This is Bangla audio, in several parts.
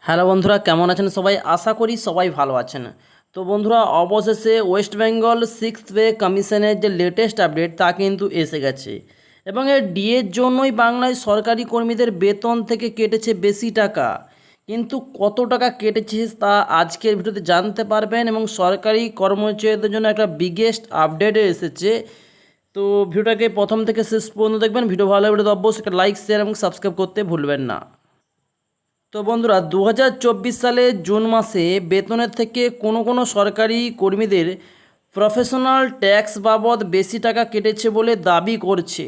হ্যালো বন্ধুরা, কেমন আছেন সবাই? আশা করি সবাই ভালো আছেন। তো বন্ধুরা, অবশেষে ওয়েস্ট বেঙ্গল সিক্সথ পে কমিশনের যে লেটেস্ট আপডেট তা কিন্তু এসে গেছে এবং এর ডিএর জন্যই বাংলায় সরকারি কর্মীদের বেতন থেকে কেটেছে বেশি টাকা। কিন্তু কত টাকা কেটেছে তা আজকের ভিডিওতে জানতে পারবেন এবং সরকারি কর্মচারীদের জন্য একটা বিগেস্ট আপডেট এসেছে। তো ভিডিওটাকে প্রথম থেকে শেষ পর্যন্ত দেখবেন। ভিডিও ভালো লাগলে অবশ্যই একটা লাইক, শেয়ার এবং সাবস্ক্রাইব করতে ভুলবেন না। তো বন্ধুরা, 2024 সালে জুন মাসে বেতনের থেকে কোনো সরকারি কর্মীদের প্রফেশনাল ট্যাক্স বাবদ বেশি টাকা কেটেছে বলে দাবি করছে।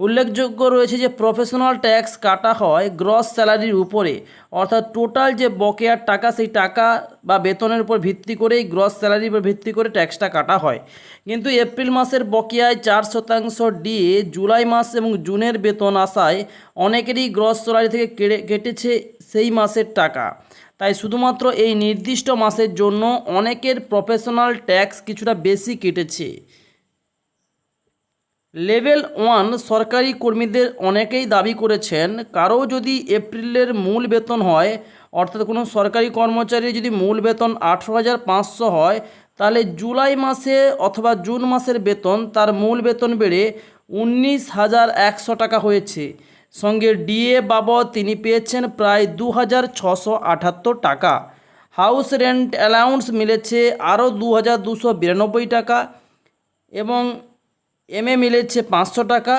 উল্লেখযোগ্য রয়েছে যে প্রফেশনাল ট্যাক্স কাটা হয় গ্রস স্যালারির উপরে, অর্থাৎ টোটাল যে বকেয়ার টাকা সেই টাকা বা বেতনের উপর ভিত্তি করেই গ্রস স্যালারির উপর ভিত্তি করে ট্যাক্সটা কাটা হয়। কিন্তু এপ্রিল মাসের বকেয়ায় 4% ডিএ জুলাই মাস এবং জুনের বেতন আসায় অনেকেরই গ্রস স্যালারি থেকে কেটেছে সেই মাসের টাকা। তাই শুধুমাত্র এই নির্দিষ্ট মাসের জন্য অনেকের প্রফেশনাল ট্যাক্স কিছুটা বেশি কেটেছে। লেভেল 1 সরকারি কর্মীদের অনেকেই দাবি করেছেন, কারো যদি এপ্রিলের মূল বেতন হয়, অর্থাৎ কোনো সরকারি কর্মচারী যদি মূল বেতন 18,500 হয়, তাহলে জুলাই মাসে অথবা জুন মাসের বেতন তার মূল বেতন বেড়ে 19,100 টাকা হয়েছে। সঙ্গে ডিএ বাবদ তিনি পেয়েছেন প্রায় 2,678 টাকা। হাউস রেন্ট অ্যালাউন্স মিলেছে আরও 2,292 টাকা এবং এমএ মিলেছে 500 টাকা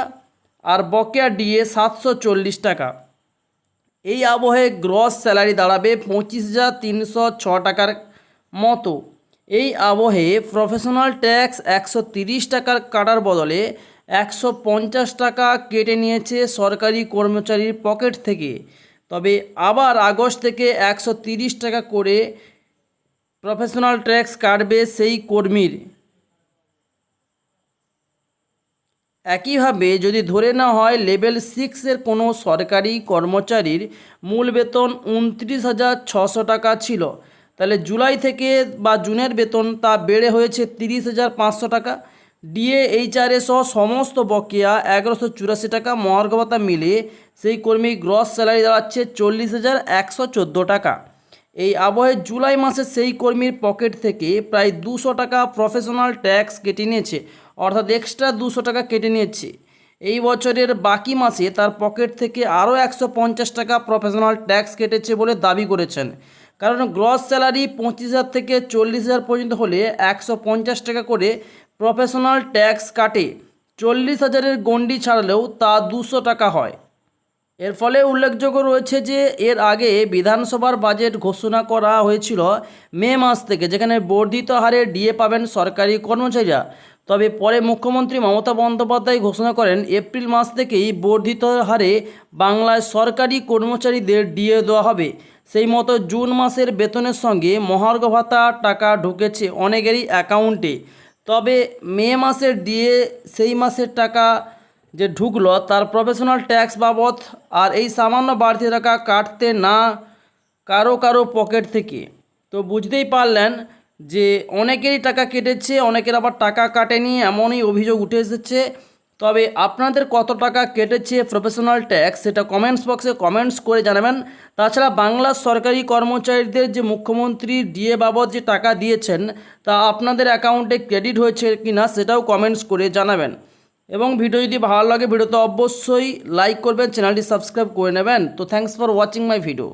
আর বকেয়া ডিএ 740 টাকা। এই আবহে গ্রস স্যালারি দাঁড়াবে 25,306 টাকার মতো। এই আবহে প্রফেশনাল ট্যাক্স 130 টাকার কাটার বদলে 150 টাকা কেটে নিয়েছে সরকারি কর্মচারীর পকেট থেকে। তবে আবার আগস্ট থেকে 130 টাকা করে প্রফেশনাল ট্যাক্স কাটবে সেই কর্মীর। একইভাবে যদি ধরে নেওয়া হয় লেভেল 6-এর কোনো সরকারি কর্মচারীর মূল বেতন 29,600 টাকা ছিল, তাহলে জুলাই থেকে বা জুনের বেতন তা বেড়ে হয়েছে 30,500 টাকা। ডিএ এইচআরএ সহ সমস্ত বকেয়া 1,184 টাকা মহার্ঘ ভাতা মিলে সেই কর্মীর গ্রস স্যালারি দাঁড়াচ্ছে 40,114 টাকা। এই আবহে জুলাই মাসে সেই কর্মীর পকেট থেকে প্রায় 200 টাকা প্রফেশনাল ট্যাক্স কেটে নিয়েছে, অর্থাৎ এক্সট্রা 200 টাকা কেটে নিয়েছে। এই বছরের বাকি মাসে তার পকেট থেকে আরও 150 টাকা প্রফেশনাল ট্যাক্স কেটেছে বলে দাবি করেছেন। কারণ গ্রস স্যালারি 25,000 থেকে 40,000 পর্যন্ত হলে 150 টাকা করে প্রফেশনাল ট্যাক্স কাটে। 40,000-এর গণ্ডি ছাড়লেও তা 200 টাকা হয়। এর ফলে উল্লেখযোগ্য রয়েছে যে এর আগে বিধানসভার বাজেট ঘোষণা করা হয়েছিল মে মাস থেকে, যেখানে বর্ধিত হারে ডিএ পাবেন সরকারি কর্মচারীরা। তবে পরে মুখ্যমন্ত্রী মমতা বন্দ্যোপাধ্যায় ঘোষণা করেন এপ্রিল মাস থেকেই বর্ধিত হারে বাংলায় সরকারি কর্মচারীদের ডিএ দেওয়া হবে। সেই মতো জুন মাসের বেতনের সঙ্গে মহার্ঘ ভাতা টাকা ঢুকেছে অনেকেরই অ্যাকাউন্টে। তবে মে মাসের ডিএ সেই মাসের টাকা যে ঢুকলো তার প্রফেশনাল ট্যাক্স বাবদ আর এই সামান্য বাড়তি টাকা কাটতে না কারো পকেট থেকে। তো বুঝতেই পারলেন যে অনেকেরই টাকা কেটেছে, অনেকের আবার টাকা কাটেনি, এমনই অভিযোগ উঠে এসেছে। তবে আপনাদের কত টাকা কেটেছে প্রফেশনাল ট্যাক্স সেটা কমেন্টস বক্সে কমেন্টস করে জানাবেন। তাছাড়া বাংলার সরকারি কর্মচারীদের যে মুখ্যমন্ত্রী ডিএ বাবদ যে টাকা দিয়েছেন তা আপনাদের অ্যাকাউন্টে ক্রেডিট হয়েছে কি না সেটাও কমেন্টস করে জানাবেন। এবং ভিডিও যদি ভালো লাগে ভিডিওতে অবশ্যই লাইক করবেন, চ্যানেলটি সাবস্ক্রাইব করে নেবেন। তো thanks for watching my video.